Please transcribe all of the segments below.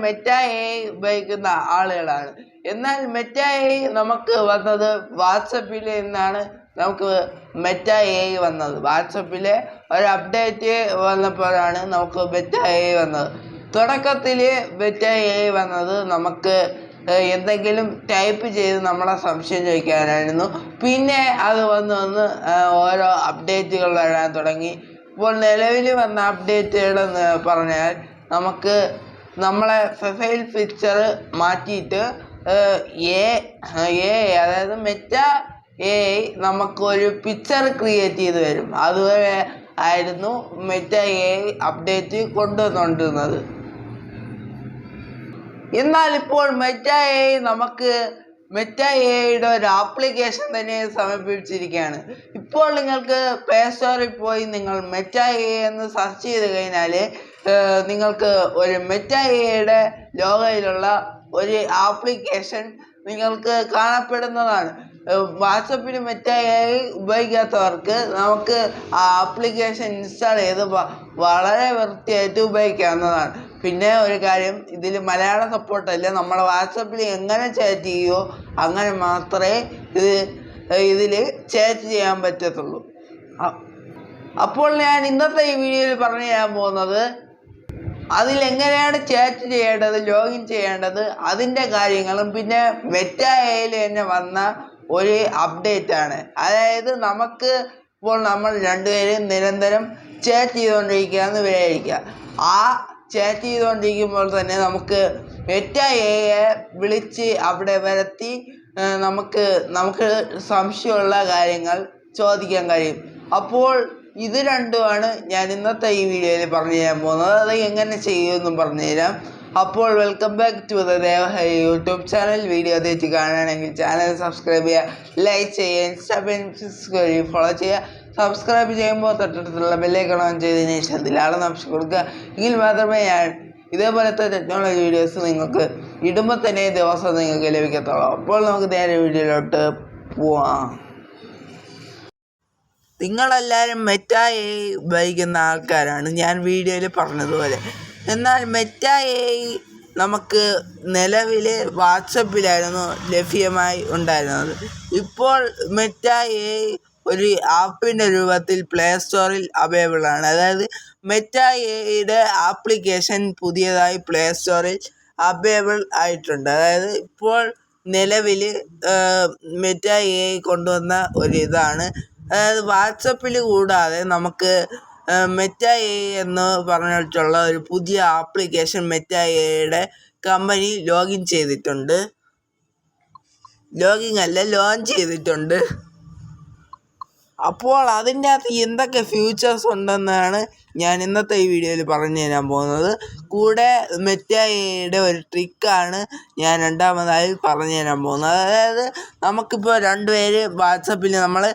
Meta A ഉപയോഗിക്കുന്ന ആളുകളാണ്. എന്നാൽ മെറ്റ എ നമുക്ക് വന്നത് വാട്സപ്പിൽ നിന്നാണ്. നമുക്ക് മെറ്റ എ വന്നത് വാട്സപ്പിലെ ഒരു അപ്ഡേറ്റ് വന്നപ്പോഴാണ് നമുക്ക് മെറ്റ എ വന്നത്. തുടക്കത്തിൽ മെറ്റ എ വന്നത് നമുക്ക് എന്തെങ്കിലും ടൈപ്പ് ചെയ്ത് നമ്മളെ സംശയം ചോദിക്കാനായിരുന്നു. പിന്നെ അത് വന്ന് ഓരോ അപ്ഡേറ്റുകൾ വരാൻ തുടങ്ങി. ഇപ്പോൾ നിലവിൽ വന്ന അപ്ഡേറ്റുകളെന്ന് പറഞ്ഞാൽ നമുക്ക് നമ്മളെ പ്രൊഫൈൽ പിക്ചർ മാറ്റിയിട്ട് അതായത് മെറ്റ എ നമുക്കൊരു പിക്ചർ ക്രിയേറ്റ് ചെയ്ത് വരും. അതുവരെ ആയിരുന്നു മെറ്റ എ അപ്ഡേറ്റ് കൊണ്ടുവന്നുകൊണ്ടിരുന്നത്. എന്നാൽ ഇപ്പോൾ മെറ്റ എ നമുക്ക് മെറ്റ എയുടെ ഒരു ആപ്ലിക്കേഷൻ തന്നെ സമർപ്പിച്ചിരിക്കുകയാണ്. ഇപ്പോൾ നിങ്ങൾക്ക് പ്ലേ സ്റ്റോറിൽ പോയി നിങ്ങൾ മെറ്റ എ എന്ന് സെർച്ച് ചെയ്ത് കഴിഞ്ഞാൽ നിങ്ങൾക്ക് ഒരു മെറ്റ എയുടെ ലോഗോയിലുള്ള ഒരു ആപ്ലിക്കേഷൻ നിങ്ങൾക്ക് കാണപ്പെടുന്നതാണ്. വാട്സപ്പിൽ മെറ്റ എ ഉപയോഗിക്കാത്തവർക്ക് നമുക്ക് ആ ആപ്ലിക്കേഷൻ ഇൻസ്റ്റാൾ ചെയ്ത് വളരെ വൃത്തിയായിട്ട് ഉപയോഗിക്കാവുന്നതാണ്. പിന്നെ ഒരു കാര്യം, ഇതിൽ മലയാളം സപ്പോർട്ടല്ല. നമ്മൾ വാട്സപ്പിൽ എങ്ങനെ ചാറ്റ് ചെയ്യുമോ അങ്ങനെ മാത്രമേ ഇതിൽ ചാറ്റ് ചെയ്യാൻ പറ്റത്തുള്ളൂ. അപ്പോൾ ഞാൻ ഇന്നത്തെ ഈ വീഡിയോയിൽ പറഞ്ഞു തരാൻ പോകുന്നത് അതിലെങ്ങനെയാണ് ചാറ്റ് ചെയ്യേണ്ടത്, ലോഗിൻ ചെയ്യേണ്ടത്, അതിൻ്റെ കാര്യങ്ങളും പിന്നെ മെറ്റ എയിൽ തന്നെ വന്ന ഒരു അപ്ഡേറ്റ് ആണ്. അതായത് നമുക്ക് ഇപ്പോൾ നമ്മൾ രണ്ടുപേരും നിരന്തരം ചാറ്റ് ചെയ്തുകൊണ്ടിരിക്കുകയെന്ന് വിചാരിക്കുക. ആ ചാറ്റ് ചെയ്തുകൊണ്ടിരിക്കുമ്പോൾ തന്നെ നമുക്ക് മെറ്റ എയെ വിളിച്ച് അവിടെ വരുത്തി നമുക്ക് സംശയമുള്ള കാര്യങ്ങൾ ചോദിക്കാൻ കഴിയും. അപ്പോൾ ഇത് രണ്ടുമാണ് ഞാൻ ഇന്നത്തെ ഈ വീഡിയോയിൽ പറഞ്ഞു തരാൻ പോകുന്നത്. അത് എങ്ങനെ ചെയ്യുമെന്നും പറഞ്ഞു തരാം. അപ്പോൾ welcome back to the Devahari YouTube channel. Video തെറ്റി കാണുകയാണെങ്കിൽ ചാനൽ സബ്സ്ക്രൈബ് ചെയ്യുക, ലൈക്ക് ചെയ്യുക, ഇൻസ്റ്റാഗ്രാം ഫോളോ ചെയ്യുക. സബ്സ്ക്രൈബ് ചെയ്യുമ്പോൾ തൊട്ടടുത്തുള്ള ബെല്ലൈക്കൺ ഓൺ ചെയ്തതിന് ശേഷം അതിലാണെന്ന് ഓപ്ഷൻ കൊടുക്കുക. എങ്കിൽ മാത്രമേ ഞാൻ ഇതേപോലത്തെ ടെക്നോളജി വീഡിയോസ് നിങ്ങൾക്ക് ഇടുമ്പോൾ തന്നെ ദിവസം നിങ്ങൾക്ക് ലഭിക്കത്തുള്ളൂ. അപ്പോൾ നമുക്ക് നേരെ വീഡിയോയിലോട്ട് പോവാം. നിങ്ങളെല്ലാവരും മെറ്റ എ ഉപയോഗിക്കുന്ന ആൾക്കാരാണ്, ഞാൻ വീഡിയോയിൽ പറഞ്ഞതുപോലെ. എന്നാൽ മെറ്റ എ നമുക്ക് നിലവിൽ വാട്സപ്പിലായിരുന്നു ലഭ്യമായി ഉണ്ടായിരുന്നത്. ഇപ്പോൾ മെറ്റ എ ഒരു ആപ്പിൻ്റെ രൂപത്തിൽ പ്ലേ സ്റ്റോറിൽ അവൈലബിൾ ആണ്. അതായത് മെറ്റ എയുടെ ആപ്ലിക്കേഷൻ പുതിയതായി പ്ലേ സ്റ്റോറിൽ അവൈലബിൾ ആയിട്ടുണ്ട്. അതായത് ഇപ്പോൾ നിലവിൽ മെറ്റ എ കൊണ്ടുവന്ന ഒരിതാണ്. അതായത് വാട്സപ്പിൽ കൂടാതെ നമുക്ക് മെറ്റ എ എന്ന് പറഞ്ഞിട്ടുള്ള ഒരു പുതിയ ആപ്ലിക്കേഷൻ മെറ്റ എയുടെ കമ്പനി ലോഞ്ച് ചെയ്തിട്ടുണ്ട്. അപ്പോൾ അതിൻ്റെ അകത്ത് എന്തൊക്കെ ഫ്യൂച്ചേഴ്സ് ഉണ്ടെന്നാണ് ഞാൻ ഇന്നത്തെ ഈ വീഡിയോയിൽ പറഞ്ഞു തരാൻ പോകുന്നത്. കൂടെ മെറ്റ എയുടെ ഒരു ട്രിക്കാണ് ഞാൻ രണ്ടാമതായി പറഞ്ഞു തരാൻ പോകുന്നത്. അതായത് നമുക്കിപ്പോൾ രണ്ടുപേര് വാട്സപ്പിൽ നമ്മൾ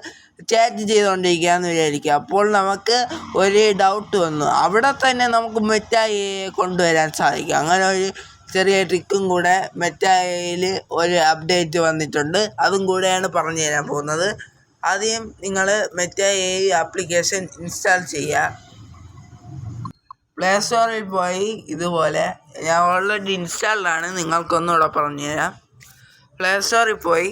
ചാറ്റ് ചെയ്തുകൊണ്ടിരിക്കുകയെന്ന് വിചാരിക്കുക. അപ്പോൾ നമുക്ക് ഒരു ഡൗട്ട് വന്നു. അവിടെ തന്നെ നമുക്ക് മെറ്റ എയെ കൊണ്ടുവരാൻ സാധിക്കും. അങ്ങനെ ഒരു ചെറിയ ട്രിക്കും കൂടെ മെറ്റ എയിൽ ഒരു അപ്ഡേറ്റ് വന്നിട്ടുണ്ട്. അതും കൂടെയാണ് പറഞ്ഞു തരാൻ പോകുന്നത്. ആദ്യം നിങ്ങൾ മെറ്റ എ ആപ്ലിക്കേഷൻ ഇൻസ്റ്റാൾ ചെയ്യുക. പ്ലേ സ്റ്റോറിൽ പോയി ഇതുപോലെ, ഞാൻ ഓൾറെഡി ഇൻസ്റ്റാൾഡാണ്, നിങ്ങൾക്കൊന്നുകൂടെ പറഞ്ഞു തരാം. പ്ലേ സ്റ്റോറിൽ പോയി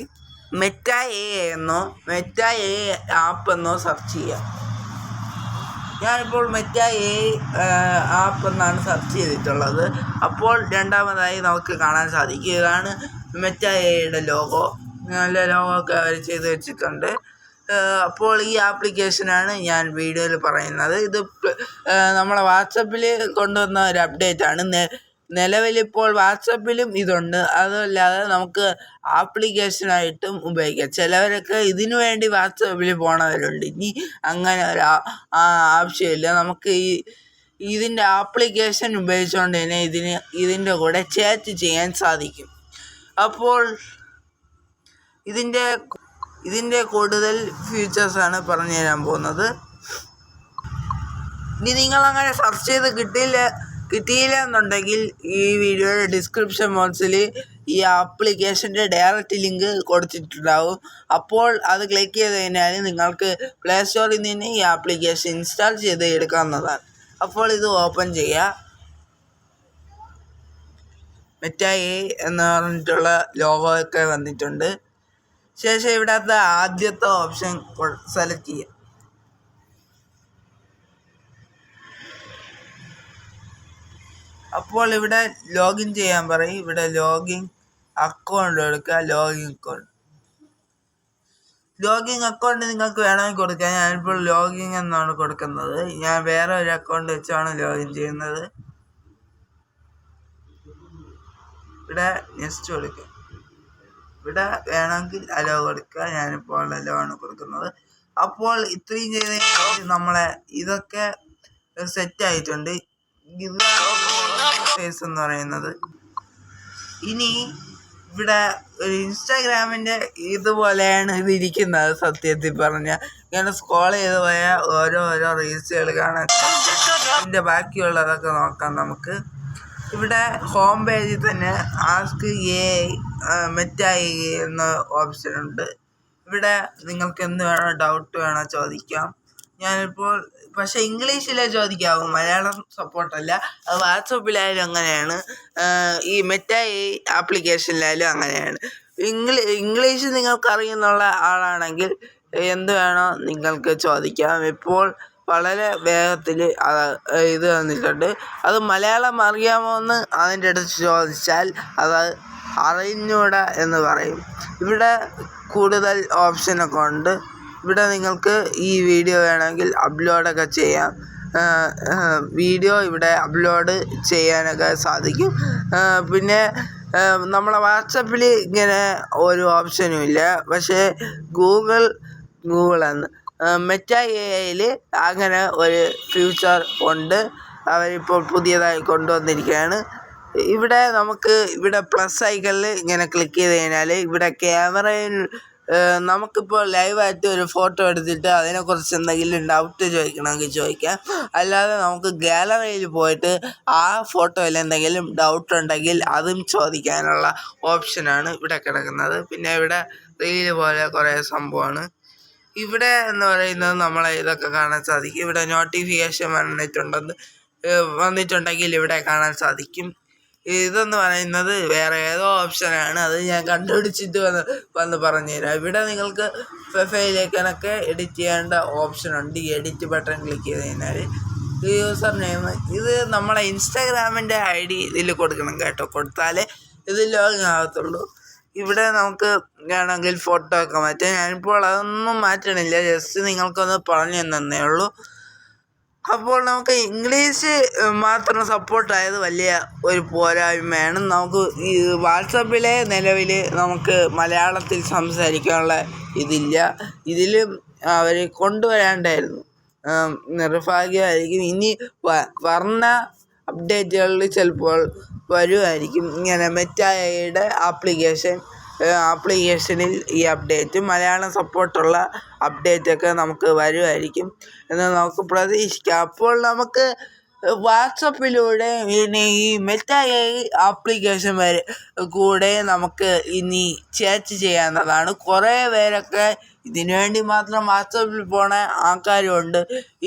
മെറ്റ എ എന്നോ മെറ്റ എ ആപ്പ് എന്നോ സെർച്ച് ചെയ്യുക. ഞാനിപ്പോൾ മെറ്റ എ ആപ്പ് എന്നാണ് സെർച്ച് ചെയ്തിട്ടുള്ളത്. അപ്പോൾ രണ്ടാമതായി നമുക്ക് കാണാൻ സാധിക്കും, ഇതാണ് മെറ്റ എയുടെ ലോഗോ. നല്ല ലോഗോ ഒക്കെ അവർ ചെയ്ത് വെച്ചിട്ടുണ്ട്. അപ്പോൾ ഈ ആപ്ലിക്കേഷനാണ് ഞാൻ വീഡിയോയിൽ പറയുന്നത്. ഇത് നമ്മളെ വാട്സപ്പിൽ കൊണ്ടുവന്ന ഒരു അപ്ഡേറ്റ് ആണ്. നിലവിലിപ്പോൾ വാട്സപ്പിലും ഇതുണ്ട്. അതല്ലാതെ നമുക്ക് ആപ്ലിക്കേഷനായിട്ടും ഉപയോഗിക്കാം. ചിലവരൊക്കെ ഇതിനു വേണ്ടി വാട്സപ്പിൽ പോണവരുണ്ട്. ഇനി അങ്ങനെ ഒരു ആവശ്യമില്ല. നമുക്ക് ഇതിൻ്റെ ആപ്ലിക്കേഷൻ ഉപയോഗിച്ചുകൊണ്ട് തന്നെ ഇതിൻ്റെ കൂടെ ചാറ്റ് ചെയ്യാൻ സാധിക്കും. അപ്പോൾ ഇതിൻ്റെ കൂടുതൽ ഫീച്ചേഴ്സാണ് പറഞ്ഞു തരാൻ പോകുന്നത്. ഇനി നിങ്ങളങ്ങനെ സെർച്ച് ചെയ്ത് കിട്ടിയില്ല എന്നുണ്ടെങ്കിൽ ഈ വീഡിയോയുടെ ഡിസ്ക്രിപ്ഷൻ ബോക്സിൽ ഈ ആപ്ലിക്കേഷൻ്റെ ഡയറക്റ്റ് ലിങ്ക് കൊടുത്തിട്ടുണ്ടാവും. അപ്പോൾ അത് ക്ലിക്ക് ചെയ്ത് കഴിഞ്ഞാൽ നിങ്ങൾക്ക് പ്ലേ സ്റ്റോറിൽ നിന്ന് ഈ ആപ്ലിക്കേഷൻ ഇൻസ്റ്റാൾ ചെയ്ത് എടുക്കാവുന്നതാണ്. അപ്പോൾ ഇത് ഓപ്പൺ ചെയ്യുക. മെറ്റാ എ എന്ന് പറഞ്ഞിട്ടുള്ള ലോഗോ ഒക്കെ വന്നിട്ടുണ്ട്. ശേഷം ഇവിടത്തെ ആദ്യത്തെ ഓപ്ഷൻ സെലക്ട് ചെയ്യാം. അപ്പോൾ ഇവിടെ ലോഗിൻ ചെയ്യാൻ പറയും. ഇവിടെ ലോഗിൻ അക്കൗണ്ട് എടുക്കുക. ലോഗിൻ അക്കൗണ്ട് നിങ്ങൾക്ക് വേണമെങ്കിൽ കൊടുക്കാം. ഞാനിപ്പോൾ ലോഗിൻ എന്നാണ് കൊടുക്കുന്നത്. ഞാൻ വേറെ ഒരു അക്കൗണ്ട് വെച്ചാണ് ലോഗിൻ ചെയ്യുന്നത്. ഇവിടെ നെക്സ്റ്റ് കൊടുക്കുക. ഇവിടെ വേണമെങ്കിൽ അലോ കൊടുക്കുക. ഞാനിപ്പോൾ അലോ ആണ് കൊടുക്കുന്നത്. അപ്പോൾ ഇത്രയും ചെയ്ത് നമ്മളെ ഇതൊക്കെ സെറ്റ് ആയിട്ടുണ്ട്. ഫേസ് എന്ന് പറയുന്നത്. ഇനി ഇവിടെ ഒരു ഇൻസ്റ്റാഗ്രാമിൻ്റെ ഇതുപോലെയാണ് ഇതിരിക്കുന്നത്. സത്യത്തിൽ പറഞ്ഞാൽ ഇങ്ങനെ സ്ക്രോൾ ചെയ്ത് പോയാൽ ഓരോ റീൽസുകൾ കാണാൻ. ഇതിൻ്റെ ബാക്കിയുള്ളതൊക്കെ നോക്കാം നമുക്ക്. ഇവിടെ ഹോം പേജിൽ തന്നെ ആസ്ക് മെറ്റാ എന്ന ഓപ്ഷൻ ഉണ്ട്. ഇവിടെ നിങ്ങൾക്ക് എന്ത് വേണോ ഡൗട്ട് വേണോ ചോദിക്കാം. ഞാനിപ്പോൾ പക്ഷേ ഇംഗ്ലീഷിലേ ചോദിക്കാവൂ, മലയാളം സപ്പോർട്ടല്ല. അത് വാട്സപ്പിലായാലും അങ്ങനെയാണ്, ഈ മെറ്റാ ആപ്ലിക്കേഷനിലായാലും അങ്ങനെയാണ്. ഇംഗ്ലീഷ് നിങ്ങൾക്കറിയുന്നുള്ള ആളാണെങ്കിൽ എന്ത് വേണോ നിങ്ങൾക്ക് ചോദിക്കാം. ഇപ്പോൾ വളരെ വേഗത്തിൽ ഇത് വന്നിട്ടുണ്ട്. അത് മലയാളം അറിയാമോ എന്ന് അതിൻ്റെ അടുത്ത് ചോദിച്ചാൽ അത് അറിഞ്ഞൂടാ എന്ന് പറയും. ഇവിടെ കൂടുതൽ ഓപ്ഷനൊക്കെ ഉണ്ട്. ഇവിടെ നിങ്ങൾക്ക് ഈ വീഡിയോ വേണമെങ്കിൽ അപ്ലോഡൊക്കെ ചെയ്യാം. വീഡിയോ ഇവിടെ അപ്ലോഡ് ചെയ്യാനൊക്കെ സാധിക്കും. പിന്നെ നമ്മളെ വാട്സപ്പിൽ ഇങ്ങനെ ഒരു ഓപ്ഷനും ഇല്ല. പക്ഷേ ഗൂഗിളെന്ന് മെറ്റാ എയിൽ അങ്ങനെ ഒരു ഫ്യൂച്ചർ ഉണ്ട്. അവരിപ്പോൾ പുതിയതായി കൊണ്ടുവന്നിരിക്കുകയാണ്. ഇവിടെ നമുക്ക് ഇവിടെ പ്ലസ് ഐക്കണിൽ ഇങ്ങനെ ക്ലിക്ക് ചെയ്ത് കഴിഞ്ഞാൽ ഇവിടെ ക്യാമറയിൽ നമുക്കിപ്പോൾ ലൈവായിട്ട് ഒരു ഫോട്ടോ എടുത്തിട്ട് അതിനെക്കുറിച്ച് എന്തെങ്കിലും ഡൗട്ട് ചോദിക്കണമെങ്കിൽ ചോദിക്കാം. അല്ലാതെ നമുക്ക് ഗാലറിയിൽ പോയിട്ട് ആ ഫോട്ടോയിൽ എന്തെങ്കിലും ഡൗട്ട് ഉണ്ടെങ്കിൽ അതും ചോദിക്കാനുള്ള ഓപ്ഷനാണ് ഇവിടെ കിടക്കുന്നത്. പിന്നെ ഇവിടെ റീല് പോലെ കുറേ സംഭവമാണ്. ഇവിടെ എന്ന് പറയുന്നത് നമ്മളെ ഇതൊക്കെ കാണാൻ സാധിക്കും. ഇവിടെ നോട്ടിഫിക്കേഷൻ വന്നിട്ടുണ്ടെങ്കിൽ ഇവിടെ കാണാൻ സാധിക്കും. ഇതെന്ന് പറയുന്നത് വേറെ ഏതോ ഓപ്ഷനാണ്. അത് ഞാൻ കണ്ടുപിടിച്ചിട്ട് വന്ന് പറഞ്ഞുതരാം. ഇവിടെ നിങ്ങൾക്ക് പ്രൊഫൈലിലേക്കൊക്കെ എഡിറ്റ് ചെയ്യേണ്ട ഓപ്ഷനുണ്ട്. ഈ എഡിറ്റ് ബട്ടൺ ക്ലിക്ക് ചെയ്ത് കഴിഞ്ഞാൽ യൂസർ നെയിം ഇത് നമ്മളെ ഇൻസ്റ്റാഗ്രാമിൻ്റെ ID ഇതിൽ കൊടുക്കണം കേട്ടോ. കൊടുത്താലേ ഇത് ലോഗിൻ ആകത്തുള്ളൂ. ഇവിടെ നമുക്ക് വേണമെങ്കിൽ ഫോട്ടോ ഒക്കെ മാറ്റാം. ഞാനിപ്പോൾ അതൊന്നും മാറ്റണില്ല, ജസ്റ്റ് നിങ്ങൾക്കൊന്ന് പറഞ്ഞു തന്നേ ഉള്ളൂ. അപ്പോൾ നമുക്ക് ഇംഗ്ലീഷ് മാത്രം സപ്പോർട്ടായത് വലിയ ഒരു പോരായ്മയാണ്. നമുക്ക് ഈ വാട്സപ്പിലെ നിലവിൽ നമുക്ക് മലയാളത്തിൽ സംസാരിക്കാനുള്ള ഇതില്ല. ഇതിൽ അവർ കൊണ്ടുവരാണ്ടായിരുന്നു. നിർഭാഗ്യമായിരിക്കും. ഇനി വർണ്ണ അപ്ഡേറ്റുകളിൽ ചിലപ്പോൾ വരുമായിരിക്കും. ഇങ്ങനെ മെറ്റായുടെ ആപ്ലിക്കേഷനിൽ ഈ അപ്ഡേറ്റ് മലയാളം സപ്പോർട്ടുള്ള അപ്ഡേറ്റൊക്കെ നമുക്ക് വരുമായിരിക്കും എന്ന് നമുക്ക് പ്രതീക്ഷിക്കാം. അപ്പോൾ നമുക്ക് വാട്സപ്പിലൂടെ ഇനി ഈ മെറ്റാ ആപ്ലിക്കേഷൻ കൂടെ നമുക്ക് ഇനി ചാറ്റ് ചെയ്യാവുന്നതാണ്. കുറേ പേരൊക്കെ ഇതിനു വേണ്ടി മാത്രം വാട്സപ്പിൽ പോണ ആൾക്കാരുമുണ്ട്.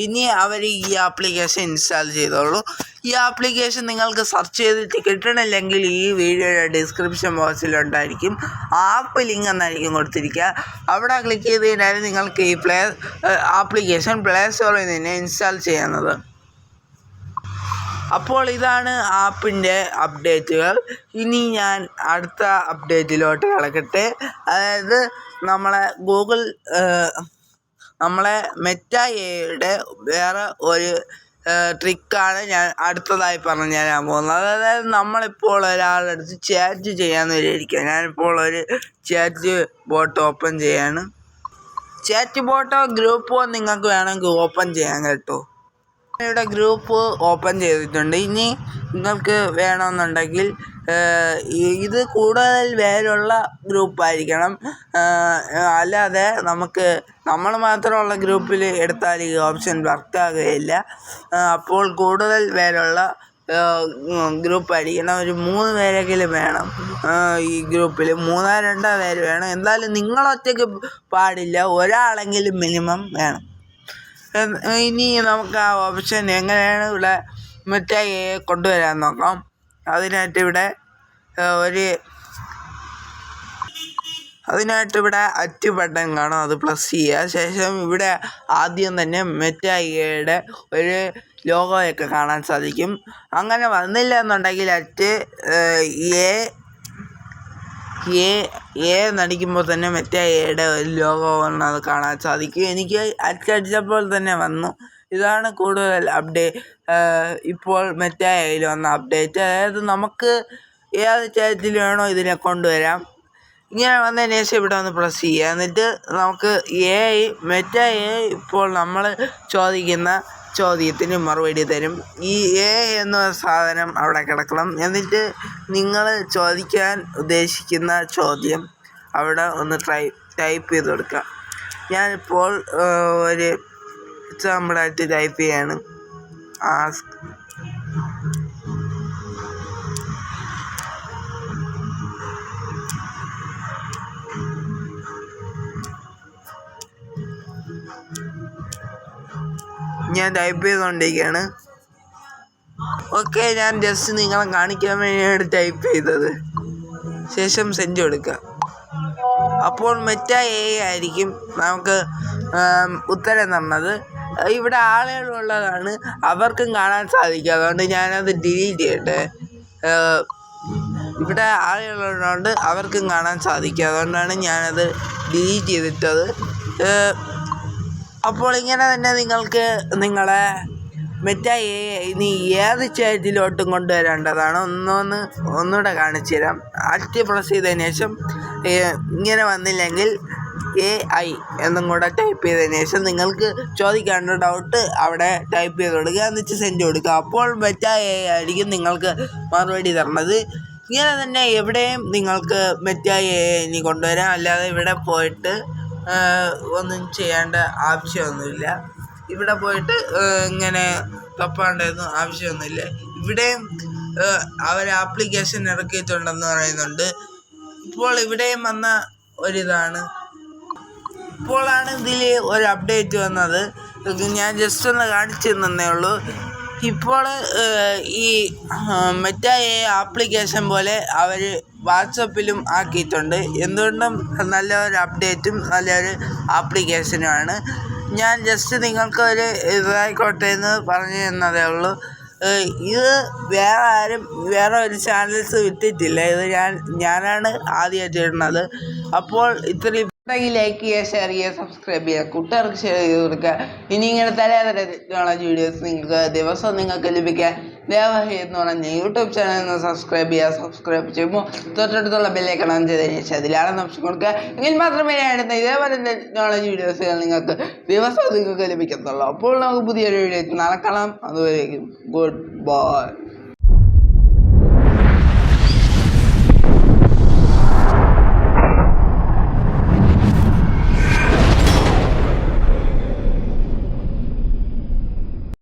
ഇനി അവർ ഈ ആപ്ലിക്കേഷൻ ഇൻസ്റ്റാൾ ചെയ്തോളൂ. ഈ ആപ്ലിക്കേഷൻ നിങ്ങൾക്ക് സെർച്ച് ചെയ്തിട്ട് കിട്ടണില്ലെങ്കിൽ ഈ വീഡിയോയുടെ ഡിസ്ക്രിപ്ഷൻ ബോക്സിലുണ്ടായിരിക്കും. ആപ്പ് ലിങ്ക് എന്നായിരിക്കും കൊടുത്തിരിക്കുക. അവിടെ ക്ലിക്ക് ചെയ്ത് കഴിഞ്ഞാൽ നിങ്ങൾക്ക് ഈ ആപ്ലിക്കേഷൻ പ്ലേ സ്റ്റോറിൽ നിന്ന് ഇൻസ്റ്റാൾ ചെയ്യുന്നത്. അപ്പോൾ ഇതാണ് ആപ്പിൻ്റെ അപ്ഡേറ്റുകൾ. ഇനി ഞാൻ അടുത്ത അപ്ഡേറ്റിലോട്ട് കിടക്കട്ടെ. അതായത് നമ്മളെ മെറ്റാ എയുടെ വേറെ ഒരു ട്രിക്കാണ് ഞാൻ അടുത്തതായി പറഞ്ഞു തരാൻ പോകുന്നത്. അതായത് നമ്മളിപ്പോൾ ഒരാളെടുത്ത് ചാറ്റ് ചെയ്യാമെന്ന് വിചാരിക്കുക. ഞാനിപ്പോൾ ഒരു ചാറ്റ് ബോട്ട് ഓപ്പൺ ചെയ്യാണ്. ചാറ്റ് ബോട്ടോ ഗ്രൂപ്പോ നിങ്ങൾക്ക് വേണമെങ്കിൽ ഓപ്പൺ ചെയ്യാൻ കേട്ടോ. ഇവിടെ ഗ്രൂപ്പ് ഓപ്പൺ ചെയ്തിട്ടുണ്ട്. ഇനി നിങ്ങൾക്ക് വേണമെന്നുണ്ടെങ്കിൽ ഇത് കൂടുതൽ പേരുള്ള ഗ്രൂപ്പായിരിക്കണം. അല്ലാതെ നമ്മൾ മാത്രമുള്ള ഗ്രൂപ്പിൽ എടുത്താൽ ഈ ഓപ്ഷൻ വർക്കാകുകയില്ല. അപ്പോൾ കൂടുതൽ പേരുള്ള ഗ്രൂപ്പായിരിക്കണം. ഒരു 3 പേരെങ്കിലും വേണം ഈ ഗ്രൂപ്പിൽ. 2 പേര് വേണം. എന്തായാലും നിങ്ങളൊറ്റയ്ക്ക് പാടില്ല, ഒരാളെങ്കിലും മിനിമം വേണം. ഇനി നമുക്ക് ആ ഓപ്ഷൻ എങ്ങനെയാണ് ഇവിടെ മെറ്റാ കൊണ്ടുവരാൻ നോക്കാം. അതിനായിട്ട് ഇവിടെ അതിനായിട്ട് ഇവിടെ അറ്റ് ബട്ടൺ കാണും, അത് പ്ലസ് ചെയ്യുക. ശേഷം ഇവിടെ ആദ്യം തന്നെ മെറ്റാ എയുടെ ഒരു ലോഗോയൊക്കെ കാണാൻ സാധിക്കും. അങ്ങനെ വന്നില്ല എന്നുണ്ടെങ്കിൽ അറ്റ് നടിക്കുമ്പോൾ തന്നെ മെറ്റാ എയുടെ ഒരു ലോഗോ അത് കാണാൻ സാധിക്കും. എനിക്ക് അടിച്ചപ്പോൾ തന്നെ വന്നു. ഇതാണ് കൂടുതൽ ഇപ്പോൾ മെറ്റാ എയിൽ വന്ന അപ്ഡേറ്റ്. അതായത് നമുക്ക് ഏത് ചാറ്റിൽ വേണോ ഇതിനെ കൊണ്ടുവരാം. ഇങ്ങനെ വന്നതിന് ശേഷം ഇവിടെ ഒന്ന് പ്രസ് ചെയ്യുക. എന്നിട്ട് നമുക്ക് മെറ്റാ എ ഇപ്പോൾ നമ്മൾ ചോദിക്കുന്ന ചോദ്യത്തിന് മറുപടി തരും. ഈ എന്ന സാധനം അവിടെ കിടക്കണം. എന്നിട്ട് നിങ്ങൾ ചോദിക്കാൻ ഉദ്ദേശിക്കുന്ന ചോദ്യം അവിടെ ഒന്ന് ടൈപ്പ് ചെയ്ത് കൊടുക്കുക. ഞാനിപ്പോൾ ഒരു എക്സാമ്പിളായിട്ട് ടൈപ്പ് ചെയ്യാണ്. ആസ്ക് ഞാൻ ടൈപ്പ് ചെയ്തുകൊണ്ടിരിക്കുകയാണ്. ഓക്കെ, ഞാൻ ജസ്റ്റ് നിങ്ങളെ കാണിക്കാൻ വേണ്ടിയാണ് ടൈപ്പ് ചെയ്തത്. ശേഷം സെൻഡ് കൊടുക്കുക. അപ്പോൾ മെറ്റാ എ ആയിരിക്കും നമുക്ക് ഉത്തരം തന്നത്. ഇവിടെ ആളുകളുള്ളതാണ്, അവർക്കും കാണാൻ സാധിക്കും. അതുകൊണ്ട് ഞാനത് ഡിലീറ്റ് ചെയ്യട്ടെ. ഇവിടെ ആളുകളുള്ളതുകൊണ്ട് അവർക്കും കാണാൻ സാധിക്കും. അതുകൊണ്ടാണ് ഞാനത് ഡിലീറ്റ് ചെയ്തിട്ടത്. അപ്പോൾ ഇങ്ങനെ തന്നെ നിങ്ങൾക്ക് നിങ്ങളെ മെറ്റാ എ ഇനി ഏത് ചാറ്റിലോട്ടും കൊണ്ടുവരേണ്ടതാണ്. ഒന്നുകൂടെ കാണിച്ചു തരാം. അറ്റ് പ്രസ് ചെയ്തതിന് ശേഷം ഇങ്ങനെ വന്നില്ലെങ്കിൽ AI എന്നും കൂടെ ടൈപ്പ് ചെയ്തതിന് ശേഷം നിങ്ങൾക്ക് ചോദിക്കേണ്ട ഡൗട്ട് അവിടെ ടൈപ്പ് ചെയ്ത് കൊടുക്കുക. എന്നിട്ട് സെൻഡ് കൊടുക്കുക. അപ്പോൾ മെറ്റാ എ ആയിരിക്കും നിങ്ങൾക്ക് മറുപടി തരണത്. ഇങ്ങനെ തന്നെ എവിടെയും നിങ്ങൾക്ക് മെറ്റാ എ ഇനി കൊണ്ടുവരാം. അല്ലാതെ ഇവിടെ പോയിട്ട് ഒന്നും ചെയ്യേണ്ട ആവശ്യമൊന്നുമില്ല. ഇവിടെ പോയിട്ട് ഇങ്ങനെ തപ്പാണ്ടൊന്നും ആവശ്യമൊന്നുമില്ല. ഇവിടെയും അവർ ആപ്ലിക്കേഷൻ ഇറക്കിയിട്ടുണ്ടെന്ന് പറയുന്നുണ്ട്. ഇപ്പോൾ ഇവിടെയും വന്ന ഒരിതാണ്. ഇപ്പോഴാണ് ഇതിൽ ഒരു അപ്ഡേറ്റ് വന്നത്. ഞാൻ ജസ്റ്റ് ഒന്ന് കാണിച്ചു തന്നേ ഉള്ളൂ. ഇപ്പോൾ ഈ മെറ്റാ എ ആപ്ലിക്കേഷൻ പോലെ അവർ വാട്സപ്പിലും ആക്കിയിട്ടുണ്ട്. എന്തുകൊണ്ടും നല്ലൊരു അപ്ഡേറ്റും നല്ലൊരു ആപ്ലിക്കേഷനുമാണ്. ഞാൻ ജസ്റ്റ് നിങ്ങൾക്ക് ഒരു ഇതായിക്കോട്ടെ എന്ന് പറഞ്ഞു തന്നതേ ഉള്ളൂ. ഇത് വേറെ ഒരു ചാനൽസ് വിട്ടിട്ടില്ല. ഇത് ഞാനാണ് ആദ്യമായിട്ട് ഇടുന്നത്. അപ്പോൾ ഇത്രയും ലൈക്ക് ചെയ്യുക, ഷെയർ ചെയ്യുക, സബ്സ്ക്രൈബ് ചെയ്യുക, കൂട്ടുകാർക്ക് ഷെയർ ചെയ്ത് കൊടുക്കുക. ഇനി ഇങ്ങനെ തലേതര ടെക്നോളജി വീഡിയോസ് നിങ്ങൾക്ക് ലഭിക്കാൻ ദയവായി എന്ന് പറഞ്ഞ യൂട്യൂബ് ചാനൽ സബ്സ്ക്രൈബ് ചെയ്യുമ്പോൾ തൊട്ടടുത്തുള്ള ബെല്ലൈക്കൺ ഓൺ ചെയ്തതിന് ശേഷം അതിലാണെന്ന് ഓപ്ഷൻ കൊടുക്കുക. എങ്കിൽ മാത്രമേ ഞാൻ ഇതേപോലെ ടെക്നോളജി വീഡിയോസുകൾ നിങ്ങൾക്ക് ലഭിക്കത്തുള്ളൂ. അപ്പോൾ നമുക്ക് പുതിയൊരു വീഡിയോ നാളെ കാണാം. അതുവരേക്കും ഗുഡ് ബൈ.